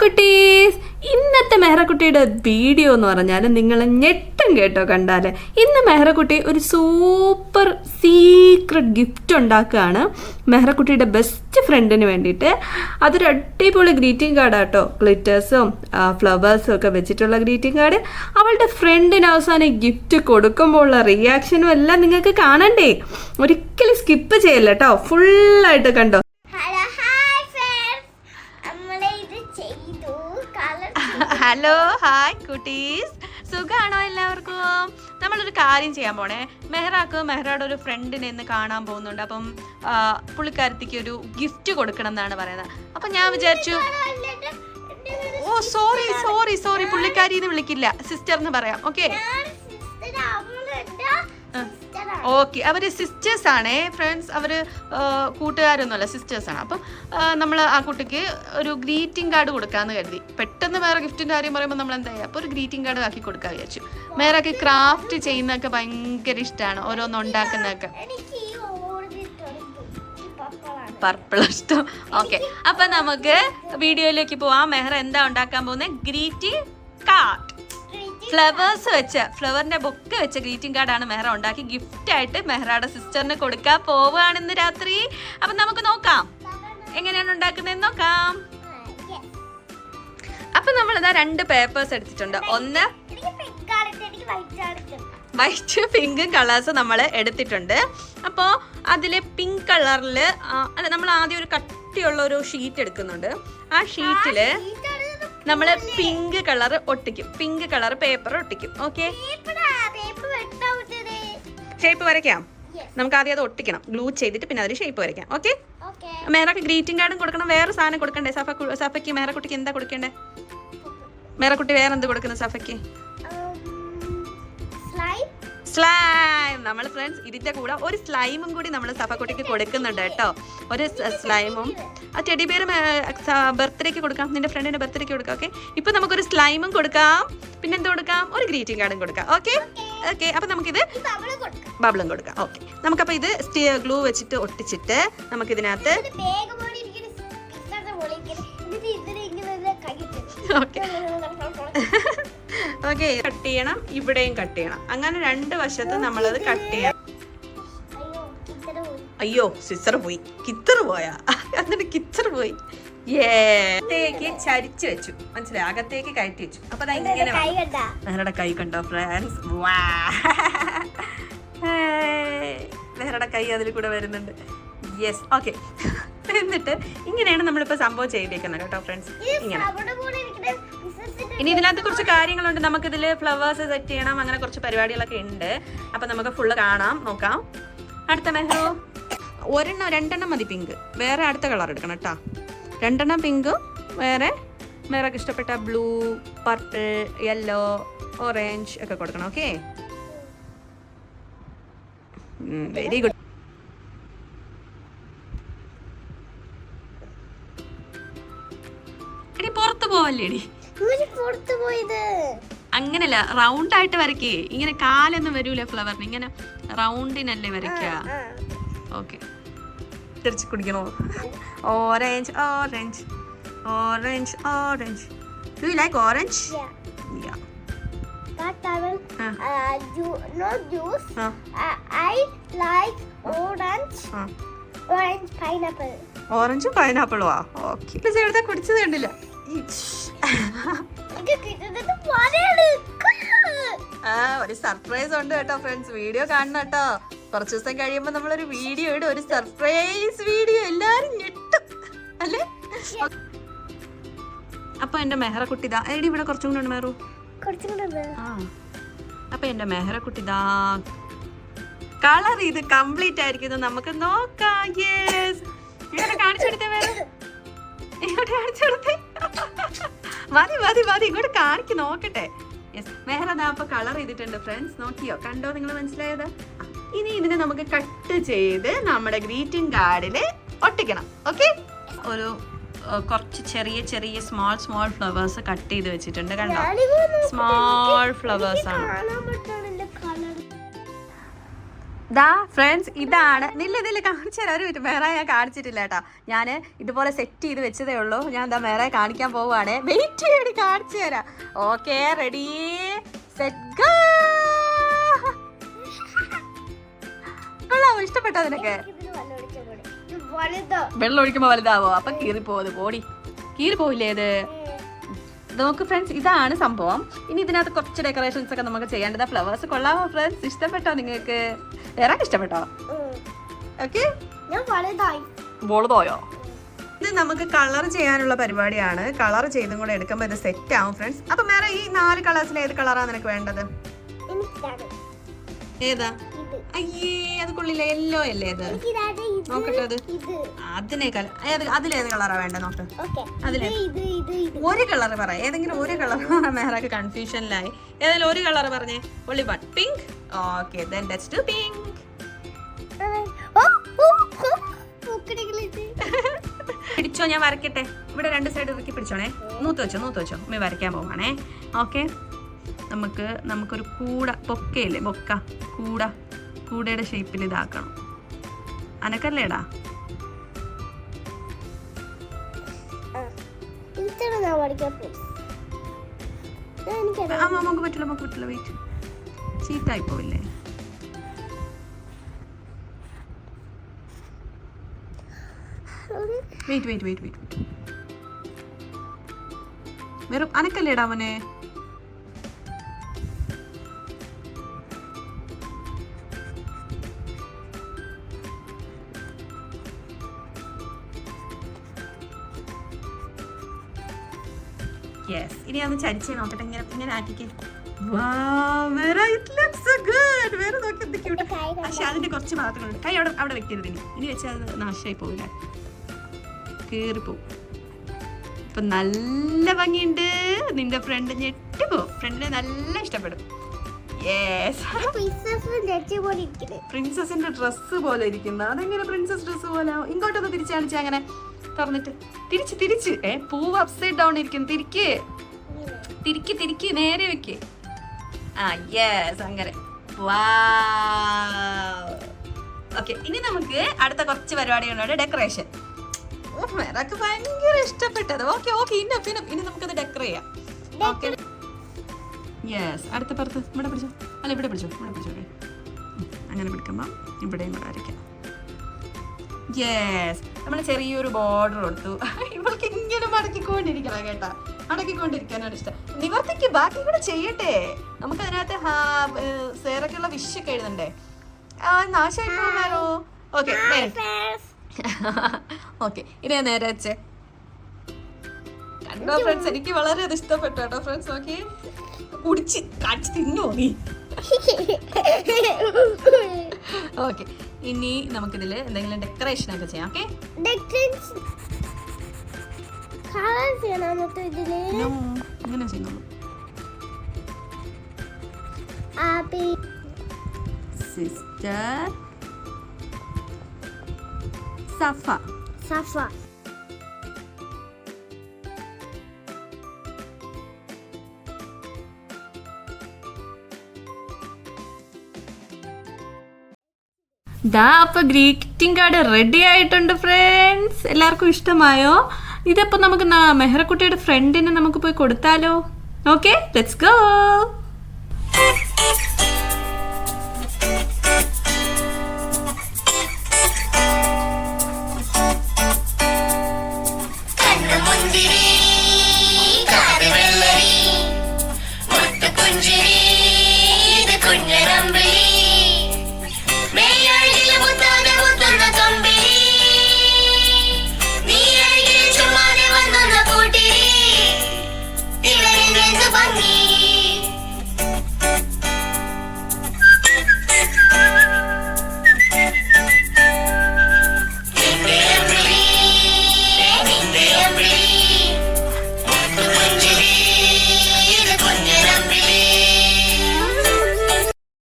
കുട്ടീസ്, ഇന്നത്തെ മെഹ്റക്കുട്ടിയുടെ വീഡിയോ എന്ന് പറഞ്ഞാൽ നിങ്ങൾ ഞെട്ടും കേട്ടോ കണ്ടാൽ. ഇന്ന് മെഹ്റക്കുട്ടി ഒരു സൂപ്പർ സീക്രട്ട് ഗിഫ്റ്റ് ഉണ്ടാക്കുകയാണ് മെഹ്റക്കുട്ടിയുടെ ബെസ്റ്റ് ഫ്രണ്ടിന് വേണ്ടിയിട്ട്. അതൊരു അടിപൊളി ഗ്രീറ്റിംഗ് കാർഡാട്ടോ, ഗ്ലിറ്റേഴ്സും ഫ്ലവേഴ്സും ഒക്കെ വെച്ചിട്ടുള്ള ഗ്രീറ്റിംഗ് കാർഡ്. അവളുടെ ഫ്രണ്ടിന് അവസാനം ഗിഫ്റ്റ് കൊടുക്കുമ്പോൾ ഉള്ള റിയാക്ഷനും എല്ലാം നിങ്ങൾക്ക് കാണണ്ടേ? ഒരിക്കലും സ്കിപ്പ് ചെയ്യല്ല കേട്ടോ, ഫുള്ളായിട്ട് കണ്ടോ. ഹലോ, ഹായ് കുട്ടീസ്, സുഖമാണോ എല്ലാവർക്കും? നമ്മളൊരു കാര്യം ചെയ്യാൻ പോണേ. മെഹ്റയുടെ ഒരു ഫ്രണ്ടിനെ ഇന്ന് കാണാൻ പോകുന്നുണ്ട്. അപ്പം പുള്ളിക്കാരത്തിക്ക് ഒരു ഗിഫ്റ്റ് കൊടുക്കണം എന്നാണ് പറയുന്നത്. അപ്പം ഞാൻ വിചാരിച്ചു, ഓ സോറി പുള്ളിക്കാരിന്ന് വിളിക്കില്ല, സിസ്റ്റർന്ന് പറയാം. ഓക്കെ, അവര് സിസ്റ്റേഴ്സ് ആണേ ഫ്രണ്ട്സ്, അവര് കൂട്ടുകാരൊന്നുമല്ല, സിസ്റ്റേഴ്സ് ആണ്. അപ്പം നമ്മൾ ആ കുട്ടിക്ക് ഒരു ഗ്രീറ്റിംഗ് കാർഡ് കൊടുക്കാന്ന് കരുതി. പെട്ടെന്ന് വേറെ ഗിഫ്റ്റിന്റെ കാര്യം പറയുമ്പോൾ നമ്മൾ എന്താ ചെയ്യുക, അപ്പോൾ ഒരു ഗ്രീറ്റിംഗ് കാർഡ് ആക്കി കൊടുക്കാൻ വിചാരിച്ചു. മേറൊക്കെ ക്രാഫ്റ്റ് ചെയ്യുന്നതൊക്കെ ഭയങ്കര ഇഷ്ടമാണ്, ഓരോന്ന് ഉണ്ടാക്കുന്നതൊക്കെ. പർപ്പിൾ ഇഷ്ടം. ഓക്കെ, അപ്പൊ നമുക്ക് വീഡിയോയിലേക്ക് പോവാം. മെഹ്റ എന്താ ഉണ്ടാക്കാൻ പോകുന്നത്? ഗ്രീറ്റിംഗ് കാർഡ്, ഫ്ലവേഴ്സ് വെച്ച്, ഫ്ലവറിന്റെ ബൊക്കെ വെച്ച ഗ്രീറ്റിംഗ് കാർഡാണ് മെഹ്റ ഉണ്ടാക്കി ഗിഫ്റ്റ് ആയിട്ട് മെഹ്റയുടെ സിസ്റ്ററിന് കൊടുക്കാൻ പോവുകയാണ് ഇന്ന് രാത്രി. അപ്പൊ നമുക്ക് നോക്കാം എങ്ങനെയാണ് ഉണ്ടാക്കുന്നതെന്ന് നോക്കാം. അപ്പൊ നമ്മളിതാ 2 പേപ്പേഴ്സ് എടുത്തിട്ടുണ്ട്. ഒന്ന് വൈറ്റ് പിങ്ക് കളേഴ്സ് നമ്മൾ എടുത്തിട്ടുണ്ട്. അപ്പോൾ അതില് പിങ്ക് കളറിൽ നമ്മൾ ആദ്യം ഒരു കട്ടിയുള്ള ഒരു ഷീറ്റ് എടുക്കുന്നുണ്ട്. ആ ഷീറ്റില് നമ്മൾ പിങ്ക് കളർ ഒട്ടിക്കും, പിങ്ക് കളർ പേപ്പർ ഒട്ടിക്കും. ഓക്കെ, ഷേപ്പ് വരയ്ക്കാം. നമുക്ക് ആദ്യം അത് ഒട്ടിക്കണം, ഗ്ലൂ ചെയ്തിട്ട് പിന്നെ അതിൽ ഷേപ്പ് വരയ്ക്കാം. ഓക്കെ, മേറക്ക് ഗ്രീറ്റിംഗ് കാർഡും കൊടുക്കണം. വേറെ സാധനം കൊടുക്കണ്ടേ സഫയ്ക്ക്? മേറക്കുട്ടിക്ക് എന്താ കൊടുക്കണ്ടേ? മേറക്കുട്ടി വേറെ എന്ത് കൊടുക്കുന്നത് സഫയ്ക്ക്? സ്ലൈം. നമ്മൾ ഫ്രണ്ട്സ് ഇതിന്റെ കൂടെ ഒരു സ്ലൈമും കൂടി നമ്മൾ സഫക്കുട്ടിക്ക് കൊടുക്കുന്നുണ്ട് കേട്ടോ. ഒരു സ്ലൈമും ആ ടെഡി ബിയർ ബർത്ത്ഡേക്ക് കൊടുക്കാം, നിന്റെ ഫ്രണ്ടിന്റെ ബർത്ത്ഡേക്ക് കൊടുക്കാം. ഓക്കെ, ഇപ്പൊ നമുക്കൊരു സ്ലൈമും കൊടുക്കാം, പിന്നെ എന്ത് കൊടുക്കാം? ഒരു ഗ്രീറ്റിംഗ് കാർഡും കൊടുക്കാം. ഓക്കെ, അപ്പൊ നമുക്കിത് ബബിളും കൊടുക്കാം. ഓക്കെ, നമുക്കപ്പോൾ ഇത് ഗ്ലൂ വെച്ചിട്ട് ഒട്ടിച്ചിട്ട് നമുക്കിതിനകത്ത് ഓക്കെ കട്ട് ചെയ്യണം, ഇവിടെയും കട്ട് ചെയ്യണം. അങ്ങനെ 2 വശത്ത് നമ്മളത് കട്ട് ചെയ്യണം. അയ്യോ, സിസ്റ്റർ പോയി, കിച്ചർ പോയാ? എന്നിട്ട് കിച്ചർ പോയി. അകത്തേക്ക് ചരിച്ചു വെച്ചു, മനസ്സിലായി? അകത്തേക്ക് കയറ്റി വെച്ചു. അപ്പൊ ഇങ്ങനെ വേറെ കൈ കണ്ടോ ഫ്രണ്ട്സ്? വേറെ കൈ അതിൽ കൂടെ വരുന്നുണ്ട്. Yes, okay. എന്നിട്ട് ഇങ്ങനെയാണ് നമ്മളിപ്പോ സംഭവം ചെയ്തേക്കുന്നത് കേട്ടോ ഫ്രണ്ട്സ്. ഇങ്ങനെ ഇനി ഇതിനകത്ത് കുറച്ച് കാര്യങ്ങളുണ്ട്. നമുക്കിതിൽ ഫ്ലവേഴ്സ് സെറ്റ് ചെയ്യണം, അങ്ങനെ കുറച്ച് പരിപാടികളൊക്കെ ഉണ്ട്. അപ്പൊ നമുക്ക് ഫുള്ള് നോക്കാം. അടുത്ത മെഹ്റു 2 മതി പിങ്ക്. വേറെ അടുത്ത കളർ എടുക്കണം കേട്ടോ. 2 പിങ്ക്, വേറെ മേറക്ക് ഇഷ്ടപ്പെട്ട ബ്ലൂ, പർപ്പിൾ, യെല്ലോ, ഓറഞ്ച് ഒക്കെ കൊടുക്കണം. Okay, very good. എടി പുറത്ത് പോവല്ലേടി? അങ്ങനല്ല, റൗണ്ട് ആയിട്ട് വരയ്ക്കേ. ഇങ്ങനെ കാലൊന്നും വരൂല ഫ്ലവറിന്, ഇങ്ങനെ റൗണ്ടിനല്ലേ വരയ്ക്കുക. ഓക്കെ, തിരിച്ചു കുടിക്കണോ? Orange orange orange orange. Do you like orange? Yeah. But I will not juice. I like orange. Orange pineapple. ഓറഞ്ചും പൈനാപ്പിളും ആ? ഓക്കെ, ചേർത്താ കുടിച്ചത് കണ്ടില്ല. ഒരു സർപ്രൈസ് ഉണ്ട് കേട്ടോ ഫ്രണ്ട്സ്, വീഡിയോ കാണണം കേട്ടോ. കുറച്ച് ദിവസം കഴിയുമ്പോ നമ്മളൊരു വീഡിയോ ഇടും, ഒരു സർപ്രൈസ് വീഡിയോ. എല്ലാരും ഞെട്ടും അല്ലേ? അപ്പൊ എന്റെ മെഹ്റക്കുട്ടി ഇതാ. എടി ഇവിടെ കുറച്ചും കൂടെ ഉണ്ട് മെഹ്റു. അപ്പൊ എന്റെ മെഹ്റക്കുട്ടി ഇതാ കളർ ഇത് കംപ്ലീറ്റ് ആയിരിക്കുന്നു. നമുക്ക് നോക്കാം. യെസ്, ഇവിടെ കാണിച്ചു കൊടുത്തേ മെഹ്റു, ഇങ്ങോട്ട് കാണിച്ചു കൊടുത്തേ. മതി ഇങ്ങോട്ട് കാണിക്ക്, നോക്കട്ടെ. യെസ്, മെഹ്റ അപ്പൊ കളർ ചെയ്തിട്ടുണ്ട് ഫ്രണ്ട്സ്. നോക്കിയോ, കണ്ടോ? നിങ്ങൾ മനസ്സിലായത്? ഇനി ഇതിനെ നമുക്ക് കട്ട് ചെയ്ത് നമ്മുടെ ഗ്രീറ്റിംഗ് കാർഡില് ഒട്ടിക്കണം. ഓക്കെ, ഒരു കുറച്ച് ചെറിയ സ്മോൾ ഫ്ലവേഴ്സ് കട്ട് ചെയ്ത് വെച്ചിട്ടുണ്ട്. കണ്ടോ? സ്മോൾ ഫ്ലവേഴ്സ് ആണ്. ദാ ഫ്രണ്ട്സ് ഇതാണ് നില്ല കാണിച്ചു തരാം. ഒരു മിനിറ്റ്, വേറെ ഞാൻ കാണിച്ചിട്ടില്ല കേട്ടോ. ഞാൻ ഇതുപോലെ സെറ്റ് ചെയ്ത് വെച്ചതേ ഉള്ളൂ. ഞാൻ എന്താ വേറെ കാണിക്കാൻ പോവുകയാണേ. വെയിറ്റ് ചെയ്യടി, കാണിച്ചു തരാം. Okay, ready set. കൊള്ളാമോ? ഇഷ്ടപ്പെട്ടോ നിനക്ക്? വെള്ളം ഒഴിക്കുമ്പോ വലുതാവോ? അപ്പൊ കീറിപ്പോത് പോടി, കീറിപ്പോയില്ലേ ഇത്? നോക്ക് ഫ്രണ്ട്സ്, ഇതാണ് സംഭവം. ഇനി ഇതിനകത്ത് കുറച്ച് ഡെക്കറേഷൻസ് ഒക്കെ നമുക്ക് ചെയ്യേണ്ടത്. ഫ്ലവേഴ്സ് കൊള്ളാമോ ഫ്രണ്ട്സ്? ഇഷ്ടപ്പെട്ടോ നിങ്ങൾക്ക്? വേറെ ഇഷ്ടപ്പെട്ടോ? ഓക്കെ, വലുതായോ? ഇത് നമുക്ക് കളർ ചെയ്യാനുള്ള പരിപാടിയാണ്. കളർ ചെയ്തും കൂടെ എടുക്കുമ്പോൾ ഇത് സെറ്റ് ആവും ഫ്രണ്ട്സ്. അപ്പൊ വേറെ ഈ 4 കളേഴ്സിൽ ഏത് കളറാണ് നിനക്ക് വേണ്ടത്? ഏതാ? അയ്യേ, അത് കൊള്ളില്ല. യെല്ലോ അല്ലേ ഇത്? നോക്കട്ടെ, അത് അതിനേക്കാൾ അതിലേത് കളറാ വേണ്ടത് നോക്ക്. അതിലേ ഒരു കളർ പറ, ഏതെങ്കിലും ഒരു കളർ. മേറൊക്കെ കൺഫ്യൂഷനിലായി. ഏതെങ്കിലും ഒരു കളർ പറഞ്ഞേ. only one, pink. Okay, then let's do pink. പിടിച്ചോ, ഞാൻ വരയ്ക്കട്ടെ. ഇവിടെ 2 സൈഡ് ഇറക്കി പിടിച്ചോണേ. നൂത്ത് വെച്ചോ. അമ്മ വരയ്ക്കാൻ പോവാണേ. ഓക്കെ, നമുക്കൊരു പൊക്കയില്ലേ, കൂടയുടെ ഷേപ്പിൽ ഇതാക്കണം. അനക്കല്ലേടാ? നമുക്ക് പറ്റില്ല. വെയിറ്റ്, ചീത്തായി പോവില്ലേ? വെയിറ്റ്. വെറും അനക്കല്ലേടാ മോനെ? യെസ്, ഇനി ഒന്ന് ചരിച്ചേ നോക്കട്ടെ. ഇങ്ങനെ ആക്കിക്കേ. വേറെ നോക്കി എന്ത് ക്യൂട്ട്. പക്ഷെ അതിന്റെ കുറച്ച് ഭാഗങ്ങളുണ്ട്. കൈ അവിടെ വെക്കരുത്. ഇനി വെച്ചാൽ അത് നാശമായി പോവില്ല, കീറിപ്പോവും. ഇപ്പൊ നല്ല ഭംഗിയുണ്ട്. നിന്റെ ഫ്രണ്ട് ഞെട്ടിപ്പോ. ഫ്രണ്ടിനെ നല്ല ഇഷ്ടപ്പെടും. പ്രിൻസസിന്റെ ഡ്രസ് പോലെ ഇരിക്കുന്ന. അതെങ്ങനെ പ്രിൻസസ് ഡ്രസ് പോലെ? ഇങ്ങോട്ടൊന്ന് തിരിച്ചു കാണിച്ച, അങ്ങനെ തുറന്നിട്ട് തിരിച്ച്. പൂവ് അപ്സൈഡ് ഡൗൺ ഇരിക്കുന്നു. തിരിക്ക്, നേരെ വെക്ക്. യെസ്, അങ്ങനെ. ഓക്കെ, ഇനി നമുക്ക് അടുത്ത കുറച്ച് പരിപാടികളുണ്ട്. ഡെക്കറേഷൻ. മേറക്ക് ഭയങ്കര ഇഷ്ടപ്പെട്ടത്. ഓക്കെ, ഇനി നമുക്കത് ഡെക്കറേറ്റ് ചെയ്യാം. Okay, yes. അടുത്ത പുറത്ത് ഇവിടെ പിടിച്ചോ. അങ്ങനെ പിടിക്കുമ്പോ ഇവിടെയും കൂടെ വരയ്ക്കാം. യെസ്, നമ്മൾ ചെറിയൊരു ബോർഡർ കൊടുത്തു. ഇവൾക്ക് ഇങ്ങനെ മടക്കിക്കൊണ്ടിരിക്കണം കേട്ടാ. മടക്കിക്കൊണ്ടിരിക്കാനാണ് ഇഷ്ടം. നിവർത്തിക്ക്, ബാക്കി കൂടെ ചെയ്യട്ടെ. നമുക്ക് അതിനകത്ത് സേറക്കുള്ള വിഷൊക്കെ എഴുതണ്ടേ? നാശമായി പോകാനോ? ഓക്കെ, ഇനി നേരെ വെച്ചേ. കണ്ടോ ഫ്രണ്ട്സ്, എനിക്ക് വളരെ അത് ഇഷ്ടപ്പെട്ടു കേട്ടോ ഫ്രണ്ട്സ്. ഓക്കെ, കുടിച്ച് കാണിച്ച് തിന്നോ നീ? ഓക്കെ, ഇനി നമുക്കിതിൽ എന്തെങ്കിലും ഡെക്കറേഷൻ ഒക്കെ ചെയ്യാം. ഓക്കെ, അങ്ങനെ ചെയ്യുന്നുള്ളൂ. സിസ്റ്റർ സഫ. അപ്പൊ ഗ്രീറ്റിംഗ് കാർഡ് റെഡി ആയിട്ടുണ്ട് ഫ്രണ്ട്സ്. എല്ലാവർക്കും ഇഷ്ടമായോ? ഇതിപ്പോ നമുക്ക് മെഹ്റക്കുട്ടിയുടെ ഫ്രണ്ടിന് നമുക്ക് പോയി കൊടുത്താലോ? Okay, let's go.